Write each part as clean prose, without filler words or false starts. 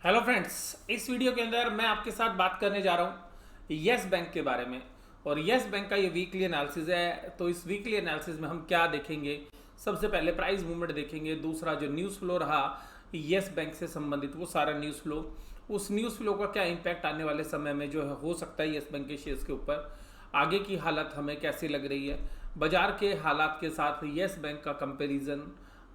Hello friends, इस video के अंदर मैं आपके साथ बात करने जा रहा हूँ यस बैंक के बारे में। और यस बैंक का ये वीकली एनालिसिस है। तो इस वीकली एनालिसिस में हम क्या देखेंगे? सबसे पहले प्राइस मूवमेंट देखेंगे, दूसरा जो न्यूज़ फ्लो रहा यस बैंक से संबंधित वो सारा न्यूज़ फ्लो, उस न्यूज़ फ्लो का क्या इम्पैक्ट आने वाले समय में जो है हो सकता है यस बैंक के शेयर्स के ऊपर, आगे की हालत हमें कैसी लग रही है, बाजार के हालात के साथ यस बैंक का कंपैरिजन,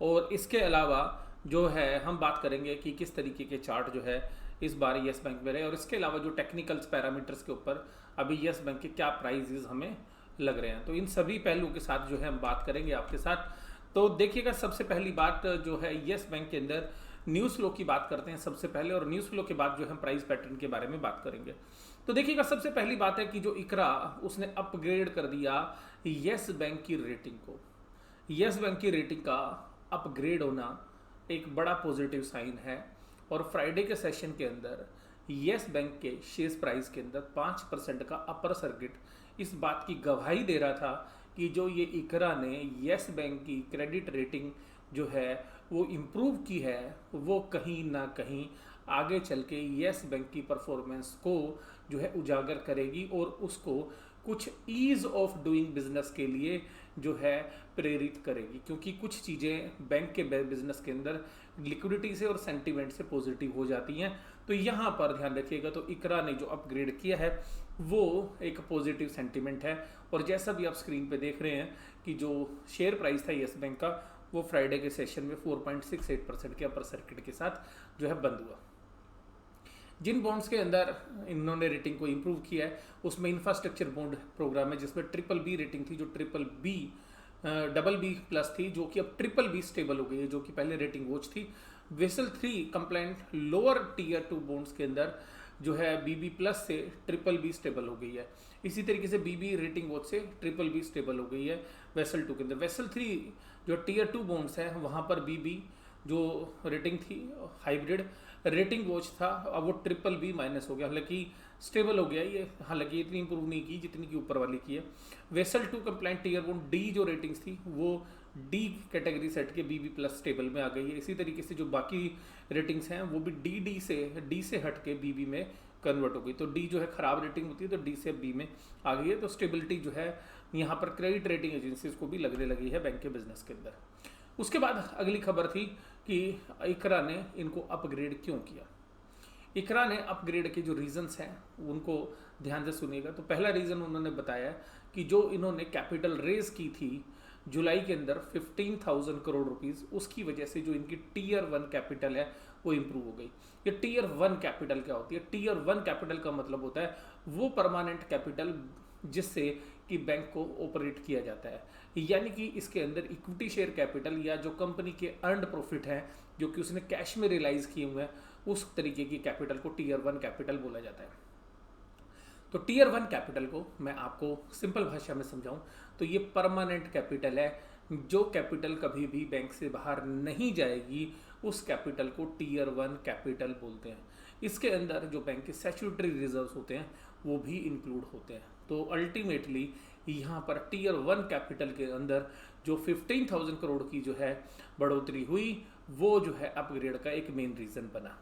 और इसके अलावा जो है हम बात करेंगे कि किस तरीके के चार्ट जो है इस बार यस बैंक में रहे, और इसके अलावा जो टेक्निकल्स पैरामीटर्स के ऊपर अभी यस बैंक के क्या प्राइजेस हमें लग रहे हैं। तो इन सभी पहलुओं के साथ जो है हम बात करेंगे आपके साथ। तो देखिएगा, सबसे पहली बात जो है यस बैंक के अंदर न्यूज़ फ्लो की बात करते हैं सबसे पहले, और न्यूज़ फ्लो के बाद जो है हम प्राइस पैटर्न के बारे में बात करेंगे। तो देखिएगा, सबसे पहली बात है कि जो इकरा उसने अपग्रेड कर दिया यस बैंक की रेटिंग को। यस बैंक की रेटिंग का अपग्रेड होना एक बड़ा पॉजिटिव साइन है, और फ्राइडे के सेशन के अंदर यस बैंक के शेयर प्राइस के अंदर 5% का अपर सर्किट इस बात की गवाही दे रहा था कि जो ये इकरा ने यस बैंक की क्रेडिट रेटिंग जो है वो इम्प्रूव की है, वो कहीं ना कहीं आगे चल के यस बैंक की परफॉर्मेंस को जो है उजागर करेगी और उसको कुछ ईज ऑफ डूइंग बिजनेस के लिए जो है प्रेरित करेगी, क्योंकि कुछ चीज़ें बैंक के बिजनेस के अंदर लिक्विडिटी से और सेंटीमेंट से पॉजिटिव हो जाती हैं। तो यहाँ पर ध्यान रखिएगा, तो इकरा ने जो अपग्रेड किया है वो एक पॉजिटिव सेंटीमेंट है। और जैसा भी आप स्क्रीन पे देख रहे हैं कि जो शेयर प्राइस था यस बैंक का वो फ्राइडे के सेशन में 4.68% के अपर सर्किट के साथ जो है बंद हुआ। जिन बॉन्ड्स के अंदर इन्होंने रेटिंग को इम्प्रूव किया है उसमें इंफ्रास्ट्रक्चर बॉन्ड प्रोग्राम है, जिसमें ट्रिपल बी रेटिंग थी, जो triple B double B plus थी, जो कि अब ट्रिपल बी स्टेबल हो गई है, जो कि पहले रेटिंग वॉच थी। Basel 3 compliant lower tier 2 bonds के अंदर जो है बीबी प्लस से ट्रिपल बी स्टेबल हो गई है। इसी तरीके से बीबी रेटिंग वॉच से ट्रिपल बी स्टेबल हो गई है वेसल 2 के अंदर। वेसल 3 जो टीयर 2 बॉन्ड्स हैं वहाँ पर बीबी जो रेटिंग थी हाइब्रिड रेटिंग वॉच था, अब वो ट्रिपल बी माइनस हो गया, हालांकि स्टेबल हो गया ये, हालांकि इतनी इंप्रूव नहीं की जितनी की ऊपर वाली की है। वेसल 2 कंप्लाइंट टीयर 1 डी जो रेटिंग्स थी वो डी कैटेगरी सेट के बी प्लस स्टेबल में आ गई है। इसी तरीके से जो बाकी रेटिंग्स हैं वो भी डी से हट के बी में कन्वर्ट हो गई। तो डी जो है खराब रेटिंग होती है, तो डी से बी में आ गई है। तो स्टेबिलिटी जो है यहाँ पर क्रेडिट रेटिंग एजेंसीज को भी लगने लगी है बैंक के बिजनेस के अंदर। उसके बाद अगली खबर थी कि इकरा ने इनको अपग्रेड क्यों किया। इकरा ने अपग्रेड के जो रीजंस हैं उनको ध्यान से सुनिएगा। तो पहला रीज़न उन्होंने बताया कि जो इन्होंने कैपिटल रेज की थी जुलाई के अंदर 15,000 करोड़ रुपीस, उसकी वजह से जो इनकी टीयर 1 कैपिटल है वो इम्प्रूव हो गई। ये टीयर 1 कैपिटल क्या होती है? टीयर 1 कैपिटल का मतलब होता है वो परमानेंट कैपिटल जिससे कि बैंक को ऑपरेट किया जाता है, यानी कि इसके अंदर इक्विटी शेयर कैपिटल या जो कंपनी के अर्नड प्रॉफिट हैं जो कि उसने कैश में रियलाइज किए हुए हैं, उस तरीके की कैपिटल को टीयर 1 कैपिटल बोला जाता है। तो टीयर 1 कैपिटल को मैं आपको सिंपल भाषा में समझाऊं तो ये परमानेंट कैपिटल है, जो कैपिटल कभी भी बैंक से बाहर नहीं जाएगी उस कैपिटल को टीयर 1 कैपिटल बोलते हैं। इसके अंदर जो बैंक के स्टैट्यूटरी रिजर्व्स होते हैं वो भी इंक्लूड होते हैं। तो अल्टीमेटली यहाँ पर टीयर 1 कैपिटल के अंदर जो 15,000 करोड़ की जो है बढ़ोतरी हुई वो जो है अपग्रेड का एक मेन रीज़न बना।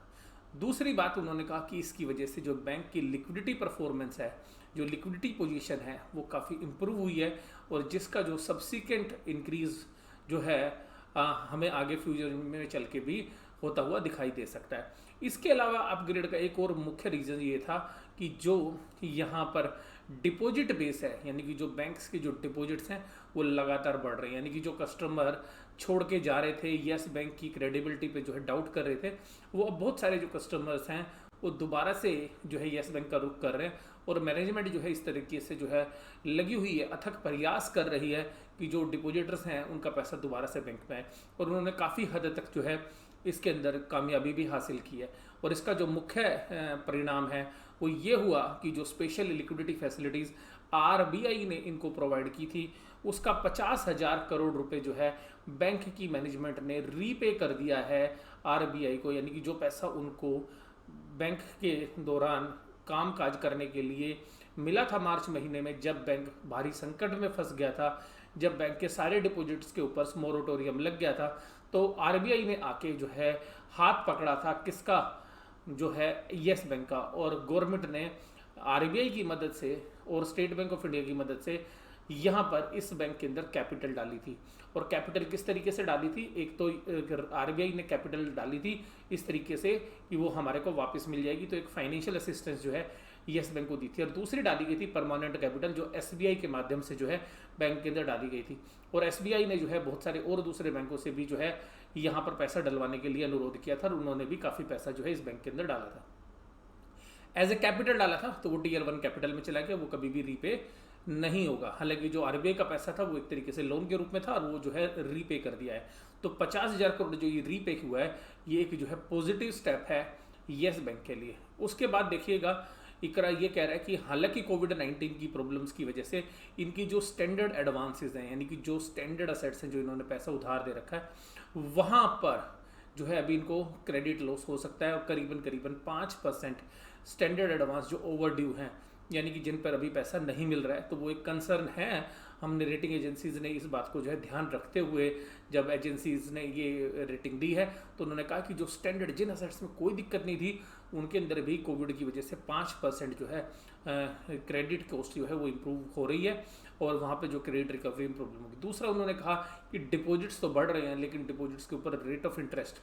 दूसरी बात उन्होंने कहा कि इसकी वजह से जो बैंक की लिक्विडिटी परफॉर्मेंस है, जो लिक्विडिटी पोजीशन है वो काफ़ी इम्प्रूव हुई है, और जिसका जो सब्सिक्वेंट इंक्रीज जो है हमें आगे फ्यूचर में चल के भी होता हुआ दिखाई दे सकता है। इसके अलावा अपग्रेड का एक और मुख्य रीज़न ये था कि जो यहाँ पर डिपॉजिट बेस है, यानी कि जो बैंक्स के जो डिपॉजिट्स हैं वो लगातार बढ़ रहे हैं, यानी कि जो कस्टमर छोड़ के जा रहे थे यस बैंक की क्रेडिबिलिटी पे जो है डाउट कर रहे थे, वो अब बहुत सारे जो कस्टमर्स हैं वो दोबारा से जो है यस बैंक का रुख कर रहे हैं। और मैनेजमेंट जो है इस तरीके से जो है लगी हुई है, अथक प्रयास कर रही है कि जो डिपॉजिटर्स हैं उनका पैसा दोबारा से बैंक में आए, और उन्होंने काफ़ी हद तक जो है इसके अंदर कामयाबी भी हासिल की है। और इसका जो मुख्य परिणाम है वो ये हुआ कि जो स्पेशल लिक्विडिटी फैसिलिटीज़ आरबीआई ने इनको प्रोवाइड की थी उसका 50,000 करोड़ रुपए जो है बैंक की मैनेजमेंट ने रीपे कर दिया है आरबीआई को, यानी कि जो पैसा उनको बैंक के दौरान काम काज करने के लिए मिला था मार्च महीने में, जब बैंक भारी संकट में फंस गया था, जब बैंक के सारे डिपॉजिट्स के ऊपर मोरेटोरियम लग गया था, तो आरबीआई ने आके जो है हाथ पकड़ा था किसका? जो है यस बैंक का, और गवर्नमेंट ने आरबीआई की मदद से और स्टेट बैंक ऑफ इंडिया की मदद से यहाँ पर इस बैंक के अंदर कैपिटल डाली थी। और कैपिटल किस तरीके से डाली थी, एक तो आरबीआई ने कैपिटल डाली थी इस तरीके से कि वो हमारे को वापस मिल जाएगी, तो एक फाइनेंशियल असिस्टेंस जो है यस बैंक को दी थी। और दूसरी डाली गई थी परमानेंट कैपिटल, जो एसबीआई के माध्यम से जो है बैंक के अंदर डाली गई थी। और एसबीआई ने जो है बहुत सारे और दूसरे बैंकों से भी जो है यहाँ पर पैसा डलवाने के लिए अनुरोध किया था, और उन्होंने भी काफ़ी पैसा जो है इस बैंक के अंदर डाला था, एज ए कैपिटल डाला था। तो वो टीयर 1 कैपिटल में चला गया, वो कभी भी रीपे नहीं होगा। हालांकि जो आरबीआई का पैसा था वो एक तरीके से लोन के रूप में था, और वो जो है रीपे कर दिया है। तो 50,000 करोड़ जो ये रीपे हुआ है, ये एक जो है पॉजिटिव स्टेप है यस बैंक के लिए। उसके बाद देखिएगा इकरा ये कह रहा है कि हालांकि कोविड-19 की प्रॉब्लम्स की वजह से इनकी जो स्टैंडर्ड एडवांसेस हैं, यानी कि जो स्टैंडर्ड असेट्स हैं, जो इन्होंने पैसा उधार दे रखा है, वहाँ पर जो है अभी इनको क्रेडिट लॉस हो सकता है। और करीबन 5% स्टैंडर्ड एडवांस जो ओवर ड्यू हैं, यानी कि जिन पर अभी पैसा नहीं मिल रहा है, तो वो एक कंसर्न है। हमने रेटिंग एजेंसीज ने इस बात को जो है ध्यान रखते हुए, जब एजेंसीज ने ये रेटिंग दी है, तो उन्होंने कहा कि जो स्टैंडर्ड जिन असेट्स में कोई दिक्कत नहीं थी, उनके अंदर भी कोविड की वजह से 5% जो है क्रेडिट कॉस्ट जो है वो इम्प्रूव हो रही है, और वहाँ पे जो क्रेडिट रिकवरी में प्रॉब्लम होगी। दूसरा उन्होंने कहा कि डिपॉजिट्स तो बढ़ रहे हैं, लेकिन डिपॉजिट्स के ऊपर रेट ऑफ इंटरेस्ट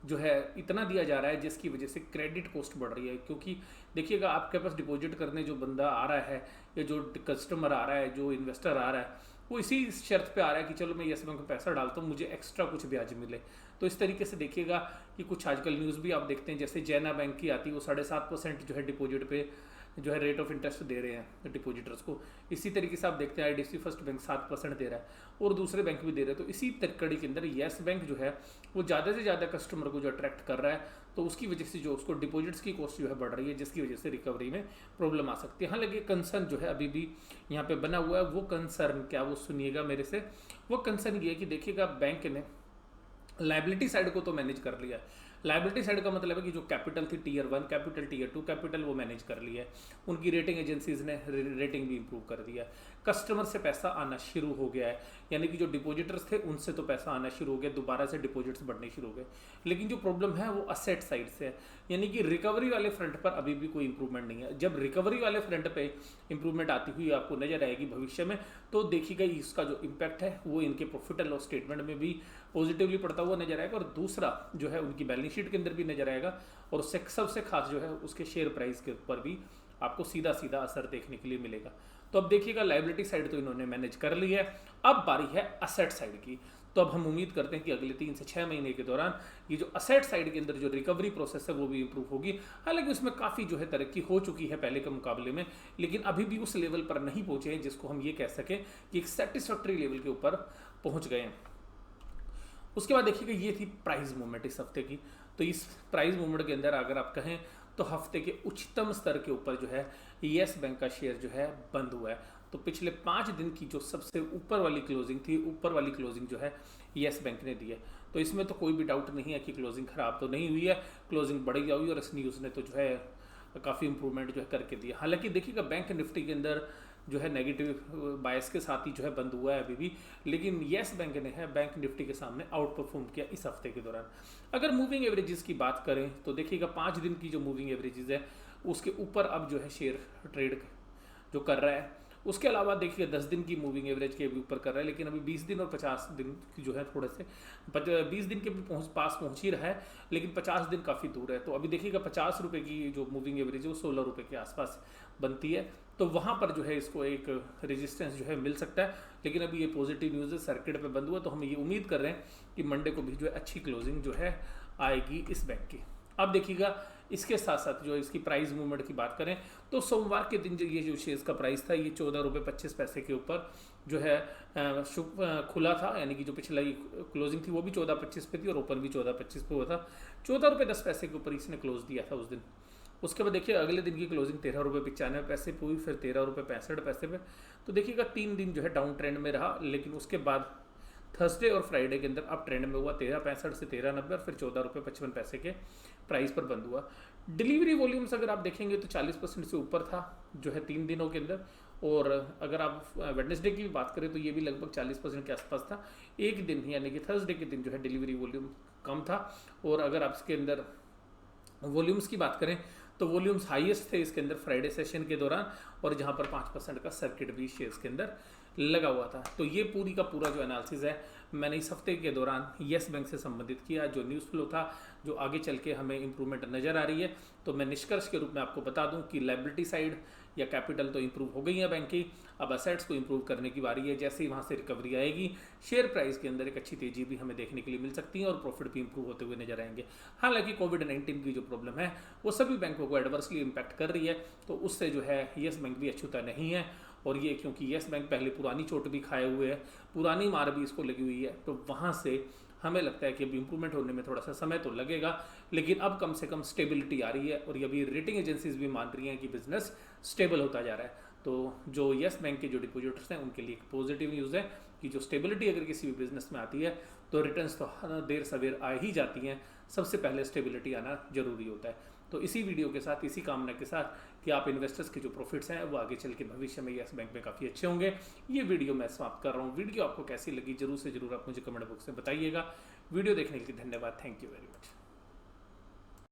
जो है इतना दिया जा रहा है, जिसकी वजह से क्रेडिट कॉस्ट बढ़ रही है। क्योंकि देखिएगा आपके पास डिपॉजिट करने जो बंदा आ रहा है, या जो कस्टमर आ रहा है, जो इन्वेस्टर आ रहा है, वो इसी शर्त पे आ रहा है कि चलो मैं यस बैंक में पैसा डालता हूँ, मुझे एक्स्ट्रा कुछ ब्याज मिले। तो इस तरीके से देखिएगा कि कुछ आजकल न्यूज़ भी आप देखते हैं, जैसे जैना बैंक की आती है, वो 7.5% जो है डिपॉजिट पे जो है रेट ऑफ इंटरेस्ट दे रहे हैं डिपॉजिटर्स को। इसी तरीके से आप देखते हैं आईडीएफसी फर्स्ट बैंक 7% दे रहा है, और दूसरे बैंक भी दे रहे हैं। तो इसी कड़ी के अंदर यस बैंक जो है वो ज़्यादा से ज़्यादा कस्टमर को जो अट्रैक्ट कर रहा है, तो उसकी वजह से जो उसको डिपॉजिट्स की कॉस्ट जो है बढ़ रही है, जिसकी वजह से रिकवरी में प्रॉब्लम आ सकती है। हालांकि कंसर्न जो है अभी भी यहाँ पे बना हुआ है। वो कंसर्न क्या, वो सुनिएगा मेरे से। वो कंसर्न ये है कि देखिएगा बैंक ने लाइबिलिटी साइड को तो मैनेज कर लिया है। लाइबिलिटी साइड का मतलब है कि जो कैपिटल थी टीयर 1 कैपिटल, टीयर 2 कैपिटल, वो मैनेज कर लिया है। उनकी रेटिंग एजेंसीज ने रेटिंग भी इंप्रूव कर दिया है। कस्टमर से पैसा आना शुरू हो गया है, यानी कि जो डिपॉजिटर्स थे उनसे तो पैसा आना शुरू हो गया, दोबारा से डिपॉजिट्स बढ़ने शुरू हो गए। लेकिन जो प्रॉब्लम है वो असेट साइड से है, यानी कि रिकवरी वाले फ्रंट पर अभी भी कोई इंप्रूवमेंट नहीं है। जब रिकवरी वाले फ्रंट पे इंप्रूवमेंट आती हुई आपको नजर आएगी भविष्य में, तो देखिएगा इसका जो इम्पैक्ट है वो इनके प्रॉफिट एंड लॉस स्टेटमेंट में भी पॉजिटिवली पड़ता हुआ नजर आएगा, और दूसरा जो है उनकी बैलेंस शीट के अंदर भी नजर आएगा, और सबसे खास जो है उसके शेयर प्राइस के ऊपर भी आपको सीधा सीधा असर देखने के लिए मिलेगा। तो अब देखिएगा लाइबिलिटी साइड तो इन्होंने मैनेज कर ली है, अब बारी है असेट साइड की। तो अब हम उम्मीद करते हैं कि अगले 3 से 6 महीने के दौरान ये जो असेट साइड के अंदर जो रिकवरी प्रोसेस है वो भी इंप्रूव होगी। हालांकि उसमें काफ़ी जो है तरक्की हो चुकी है पहले के मुकाबले में, लेकिन अभी भी उस लेवल पर नहीं पहुंचे हैं जिसको हम ये कह सकें कि एक सेटिस्फैक्टरी लेवल के ऊपर पहुंच गए हैं। उसके बाद देखिएगा ये थी प्राइस मूवमेंट इस हफ्ते की। तो इस प्राइस मूवमेंट के अंदर अगर आप कहें तो हफ्ते के उच्चतम स्तर के ऊपर जो है यस बैंक का शेयर जो है बंद हुआ है। तो पिछले 5 दिन की जो सबसे ऊपर वाली क्लोजिंग थी, ऊपर वाली क्लोजिंग जो है यस बैंक ने दी है। तो इसमें तो कोई भी डाउट नहीं है कि क्लोजिंग खराब तो नहीं हुई है, क्लोजिंग बढ़ी हुई, और इस न्यूज़ ने तो जो है काफ़ी इंप्रूवमेंट जो है करके दिया। हालांकि देखिएगा बैंक निफ्टी के अंदर जो है नेगेटिव बायस के साथ ही जो है बंद हुआ है अभी भी, लेकिन येस बैंक ने है बैंक निफ्टी के सामने आउट परफॉर्म किया इस हफ्ते के दौरान। अगर मूविंग एवरेजेस की बात करें तो देखिएगा 5 दिन की जो मूविंग एवरेजेस है उसके ऊपर अब जो है शेयर ट्रेड जो कर रहा है। उसके अलावा देखिए 10 दिन की मूविंग एवरेज के भी ऊपर कर रहा है, लेकिन अभी 20 दिन और 50 दिन की जो है थोड़े से 20 दिन के भी पास पहुंच ही रहा है, लेकिन 50 दिन काफ़ी दूर है। तो अभी देखिएगा 50 रुपये की जो मूविंग एवरेज है वो 16 रुपये के आसपास बनती है। तो वहाँ पर जो है इसको एक रेजिस्टेंस जो है मिल सकता है, लेकिन अभी ये पॉजिटिव न्यूज़ है, सर्किट पे बंद हुआ, तो हम ये उम्मीद कर रहे हैं कि मंडे को भी जो है अच्छी क्लोजिंग जो है आएगी इस बैंक की। अब देखिएगा इसके साथ साथ जो इसकी प्राइस मूवमेंट की बात करें तो सोमवार के दिन जो ये जो शेयर्स का प्राइस था ये 14 रुपये 25 पैसे के ऊपर जो है खुला था, यानी कि जो पिछला क्लोजिंग थी वो भी 14.25 पे थी और ओपन भी 14.25 पे हुआ था। 14 रुपये 10 पैसे के ऊपर इसने क्लोज दिया था उस दिन। उसके बाद देखिए अगले दिन की क्लोजिंग 13 रुपये 95 पैसे पे हुई, फिर 13 रुपये 65 पैसे पे। तो देखिएगा 3 दिन जो है डाउन ट्रेंड में रहा, लेकिन उसके बाद थर्सडे और फ्राइडे के अंदर अप ट्रेंड में हुआ 13.65 से 13.90 और फिर 14 रुपये 55 पैसे के प्राइस पर बंद हुआ। डिलीवरी वॉल्यूम्स अगर आप देखेंगे तो 40% से ऊपर था जो है 3 दिनों के अंदर, और अगर आप वेडनेसडे की भी बात करें तो ये भी लगभग 40% के आसपास था। एक दिन यानी कि थर्सडे के दिन जो है डिलीवरी वॉल्यूम कम था, और अगर आप इसके अंदर वॉल्यूम्स की बात करें तो वॉल्यूम्स हाईएस्ट थे इसके अंदर फ्राइडे सेशन के दौरान, और जहां पर 5% का सर्किट भी शेयर्स के अंदर लगा हुआ था। तो ये पूरी का पूरा जो एनालिसिस है मैंने इस हफ्ते के दौरान येस बैंक से संबंधित किया, जो न्यूज़ फ्लो था, जो आगे चल के हमें इंप्रूवमेंट नज़र आ रही है। तो मैं निष्कर्ष के रूप में आपको बता दूं कि लायबिलिटी साइड या कैपिटल तो इंप्रूव हो गई है बैंक की, अब असेट्स को इंप्रूव करने की बारी है। जैसे ही वहाँ से रिकवरी आएगी, शेयर प्राइस के अंदर एक अच्छी तेजी भी हमें देखने के लिए मिल सकती है और प्रॉफिट भी इंप्रूव होते हुए नजर आएंगे। हालांकि कोविड-19 की जो प्रॉब्लम है वो सभी बैंकों को एडवर्सली इम्पैक्ट कर रही है, तो उससे जो है येस बैंक भी अछूता नहीं है। और ये क्योंकि येस बैंक पहले पुरानी चोट भी खाए हुए है, पुरानी मार भी इसको लगी हुई है, तो वहाँ से हमें लगता है कि अभी इंप्रूवमेंट होने में थोड़ा सा समय तो लगेगा, लेकिन अब कम से कम स्टेबिलिटी आ रही है और ये अभी रेटिंग एजेंसीज भी मान रही हैं कि बिजनेस स्टेबल होता जा रहा है। तो जो येस बैंक के जो डिपोजिटर्स हैं उनके लिए एक पॉजिटिव न्यूज़ है कि जो स्टेबिलिटी अगर किसी भी बिजनेस में आती है तो रिटर्न्स तो देर सवेर आ ही जाती हैं, सबसे पहले स्टेबिलिटी आना जरूरी होता है। तो इसी वीडियो के साथ, इसी कामना के साथ कि आप इन्वेस्टर्स के जो प्रॉफिट्स हैं वो आगे चल के भविष्य में येस बैंक में काफ़ी अच्छे होंगे, ये वीडियो मैं समाप्त कर रहा हूँ। वीडियो आपको कैसी लगी जरूर से जरूर आप मुझे कमेंट बॉक्स में बताइएगा। वीडियो देखने के लिए धन्यवाद। Thank you very much.